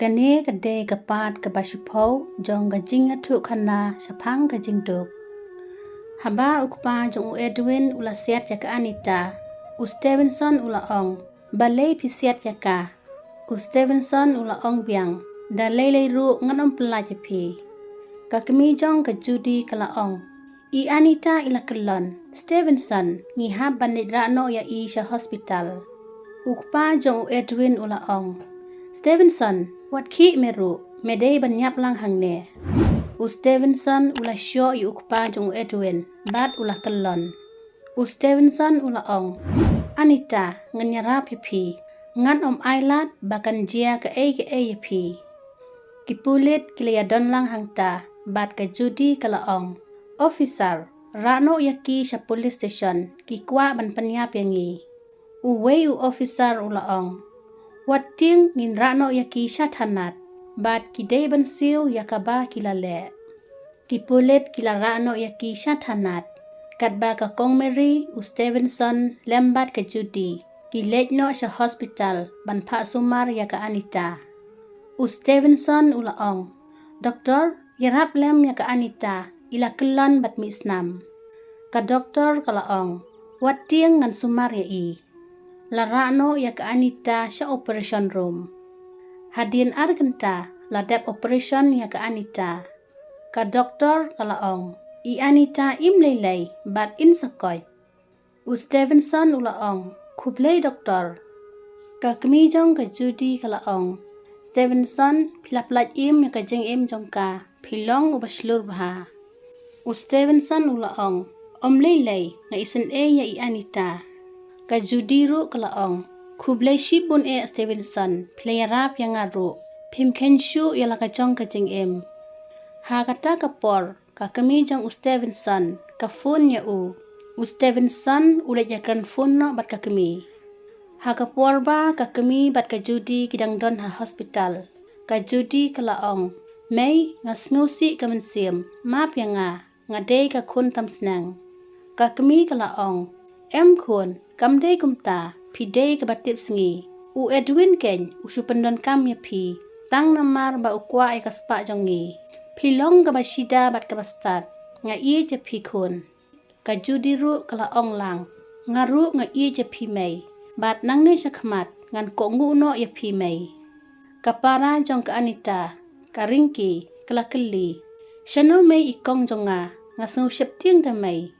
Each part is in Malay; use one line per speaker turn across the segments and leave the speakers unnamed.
กันเนกันเดกับปาดกับบาชุพาวจงกันจิงอัตุขันนาสะพังกันจิงดุกฮับบ้าอุกปาจงเอดวินอุลาเซียตยากาอานิตาอุสเตวินสันอุลาองบาเล่พิเซียตยากาอุสเตวินสันอุลาองเบียงดาเล่รูงันอมปลาจพีกักมีจงกับจูดีกละองอีอานิตาอิลักลอนสเตวินสันงีฮับบันนิดราโนยาอีชาฮอสปิตัลอุกปาจงเอดวินอุลาองสเตวินสันวัดขี้เมรุเมเดย์บัญญับลังหังเนอุสเตวินสันอุลาโชยุกปาจงเอดวินบาดอุลากลอนอุสเตวินสันอุลาองอานิตาเงินยาราพีงันไอลัดบักันเจียกเอพีกิปูเลตกิเลยดอนลังหังตาบาดกับจูดีกละองออฟฟิเซอร์ราโนยากีชาโพลิสสเตชันกิกว่าบันปัญญาเปียงีอุเวยูออฟฟิเซอร์อุลาองวัดจิงงินราโนยากีชาธนัดบาดกิเดบันซิวยากาบากิลาเลกิปูเลตกิลาราโนยากีชาธนัดกัดบากะกงเมรีอุสเตวินสันเลมบาดกับจูดีกิเลจโนชาฮอสปิตัลบันพะสุมารยากาอานิตาอุสเตวินสันอุลาองด็อกเตอร์ยารับเลมยากาอานิตาอิลักลันบัดมิสนามกัดด็อกเตอร์กละองวัดเตียงงันสุมารยาลาราโนยากาอานิตาชาโอเปอเรชั่นรูมhadian argenta la dep operation ya ka anita ka doktor kala ong I anita im lelei bat in sakoy u stevenson ula ong khublei doktor ka kmi jong ka judy kala ong stevenson philaplaj im ya ka jeng im jong ka philong u baslur bha u stevenson ula ong om lelei nga isen ya I anita ka judy ru kala ong Kublai shibun Stevenson playerap yang aru pimkenshu yalaka jong ka jing em ha kata kapor ka kami jong Stevenson ka phone ya u Stevenson ulet yakran phone no bat ka kami ha kapor ba ka kami bat ka Judy kidang don ha hospital ka Judy kala ong may nga snusi ka mensim map yang nga day ka kun tam snang ka kami kala ong em kun kam day kumta Pidei ke batip sengi. U Edwin ken usu pendon kam ya pi. Tang namar ba ukwa e kaspa jongi. Pilong ke basida bat ke bastat. Nga iye je pi kun. Ka Judy ru kala ong lang. Nga ru nga iye je pi mei. Bat nang ne sakmat ngan ko ngu no ya pi mei. Ka para jong ke Anita. Ka Ringki kala keli. Shano mei ikong jonga. Nga sengu syep tiang da mei.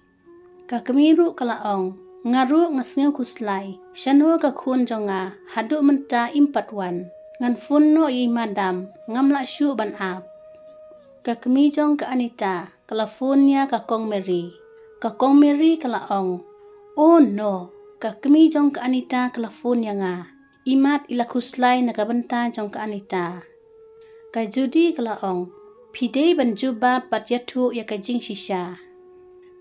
Ka kemiru kala ong. Ngaru ngasngew kuslai shanu ka khun jonga hadu menta impatwan ngan fun no I madam ngamla shu ban ap ka kmi jong ka Anita California ka kong Mary kala ong oh no ka kmi jong ka Anita California nga imat ila kuslai na kabanta jong ka Anita ka Judy kala ong pidei ban juba pat yatu ya ka jing shisha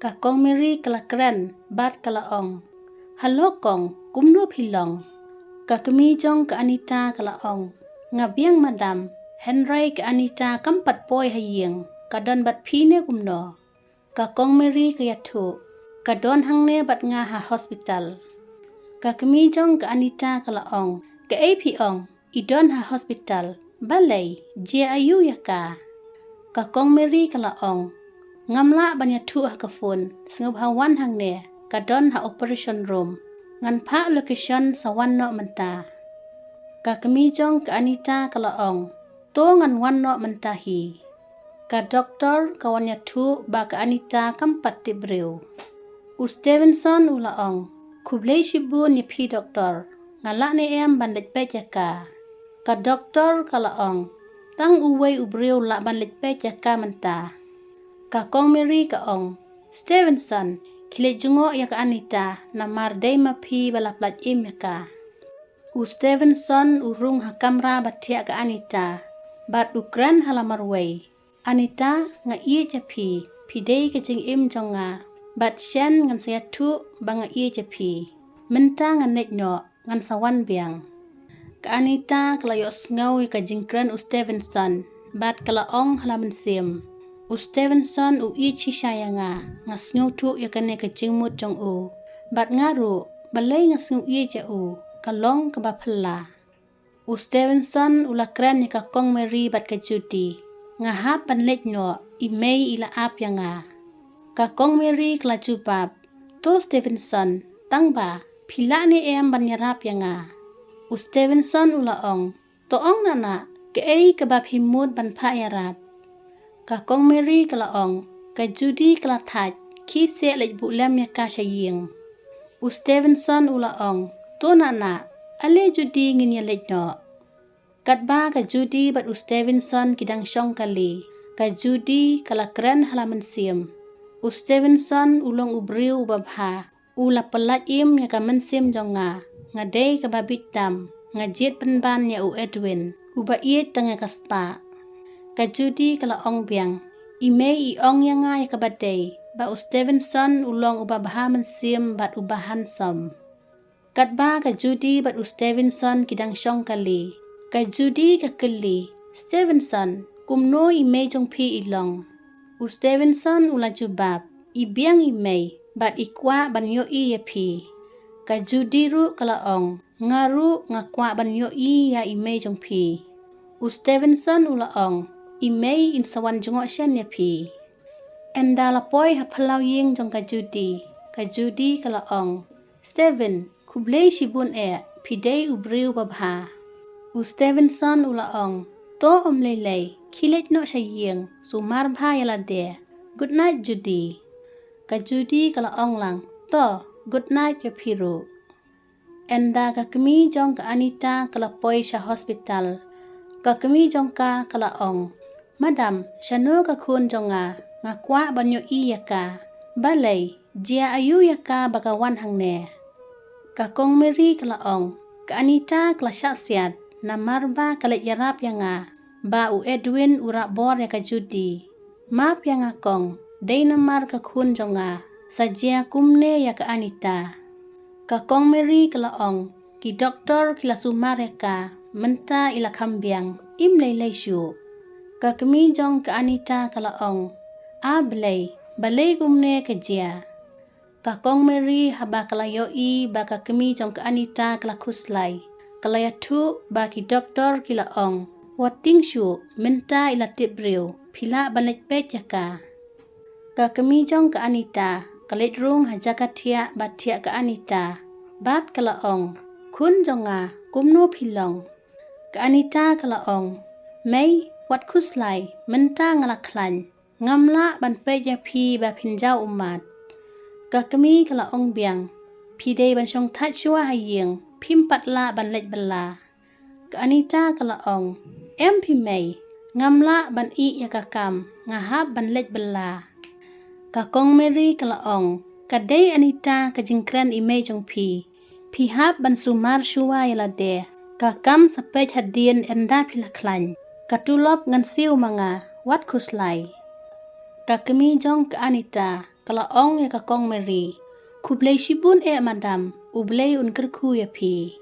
ka kong Mary kala kran bat kala ong halo kong kumno philong ka kmi jong ka Anita kala ong nga biang madam Henry ka Anita kampat poi hayeng ka don bat phine kumno ka kong Mary ka yathu ka don hangne bat nga ha hospital ka kmi jong ka Anita kala ong ka AP ong I don ha hospital balai je ayu yaka ka kong Mary kala ong ngamla banya thu ha ka phone sngub hawan hangne ka don ha operation room ngan pha location sa wan no menta ka kmi jong ka Anita kala ong to ngan wan no menta hi ka doktor ka wanya thu ba ka Anita kampat tibreu u Stevenson ula ong khublei shibu ni phi doktor ngala ne em bandit pe jaka ka doktor kala ong tang uwei ubreu la bandit pe jaka menta ka kong Mary ka ong Stevenson kile jungo ya ka Anita na marday mapi balaplat im ya ka u Stevenson urung ha kamra batia ka Anita bat ukran halamarway Anita nga iye japi pidei ka jing im jonga bat shen ngan sayatu banga iye japi menta ngan net no ngan sawan biang ka Anita klayos ngaw ka jingkran u Stevenson bat kala ong halaman sim u Stevenson u ichi sayanga ngasngu tu yakane ka jingmut jong bat ngaru balai ngasngu ie ja kalong ka baphala Stevenson ula kren ka kong Mary bat ka Judy. Ngahap panlet no imay ila ap yanga. Ka kong Mary kla jubab. To Stevenson tangba pila ni banyarap yanga. Stevenson ula ong. To ong nana ke kabab himud ban pa yarap. Ka kong Mary kla ong. Ka Judy kla thaj ki se lej bulem ya ka saying. Stevenson ula ong. To nana ale Judy ngin ya lej no. Katba ka Judy bat Stevenson kidang syong kali. Ka Judy kala keren halaman sim. Stevenson ulong ubriu babha. Ula pelat im ya ka mensim jonga. Ngadei ka babitam. Ngajit penban ya Edwin. Uba iet tanga kaspa. Ka Judy kala ong biang. Imei iong ya nga ya ka badai. Ba Stevenson ulong uba baha mensim bat ubahan som. Katba ka Judy bat Stevenson kidang syong kali. Ka Judy ka keli. Stevenson kumno imei jong pi ilong. Stevenson ula jubab. Ibiang imei bat ikwa banyo i ya pi. Ka Judy ru kalaong. Ngaru ngakwa banyo i ya imei jong pi. Stevenson ula ong. Imei insawan jongok syan ya pi. Enda lapoy hapalau ying jong ka Judy. Ka Judy kalaong. Steven kublei shibun pidei ubriu babha. Stevenson ula ong. To lelei kilet no saying sumar bha yala de. Good night Judy. Ka Judy kala ong lang. To good night ya piru. Enda ka kemi jong ka Anita kala poi sa hospital. Ka kemi jong ka kala ong. Madam, syano ka kun jonga. Ngakwa banyo i ya ka. Balay, jia ayu ya ka bagawan hang ne. Ka kong Mary kala ong. Ka Anita kala syaksiat. Namarba kalit yarap yang ba Edwin urak bor ya ka Judy. Map yang kong, day namar ka kun jonga, sajia kumne ya ka Anita. Ka kong Mary kalaong, ki doktor kila sumar ya ka, menta ila kambiang, imlay syu. Ka kemi jong ka Anita kalaong, balay kumne ka jia. Ka kong Mary haba kalayoi ba ka kemi jong ka Anita kala kuslay. Kalaya tu baki doktor kila ong. Wating syu minta ila tibriu. Pila balit pet ya ka. Ka kemi jong ka Anita. Kalit rung hajaka tia bat tia ka Anita. Bat kala ong. Kun jonga kumno pilong. Ka Anita kala ong. May wat kuslay minta ngalaklan. Ngamla ban pet ya pi ba pinjau umat. Ka kemi kala ong biang. Pidei ban syong tat syua haying. Pimpat la ban lej bela. Ka Anita kalaong. Pi may. Ngamla ban i ya kakam. Ngahap ban lej bela. Ka kong Mary kalaong. Kadai Anita kajingkren imay jong pi. Pihap ban sumar syua yala de. Kakam sapej hadien enda pilaklan. Katulop ngan siu mga. Wat kuslay. Ka kemi jong ka Anita. Kalaong ya ka kong Mary. Kublay shibun madam. Ublay unkerku ya pi.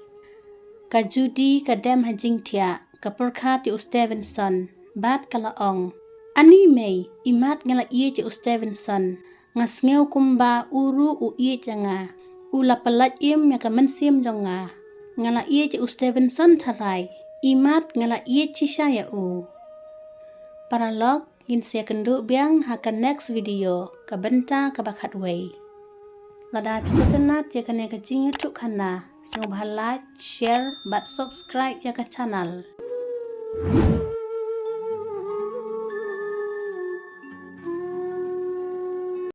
Ka Judy ka dem hajing tia. Ka perkat ya Stevenson. Bat kalaong. Ani may imat ngala iya ya Stevenson. Ngas ngeu kumba uru u iya ya nga. Ula pelat im ya ka mensim jong nga. Ngala iya ya Stevenson taray. Imat ngala iya cisya ya u. Paralog ngin siya kenduk biang haka next video. Ka benta ka bakat way. Lada episode nat ya kane kajing tuk kana. Sing like, share, but subscribe ya ka channel.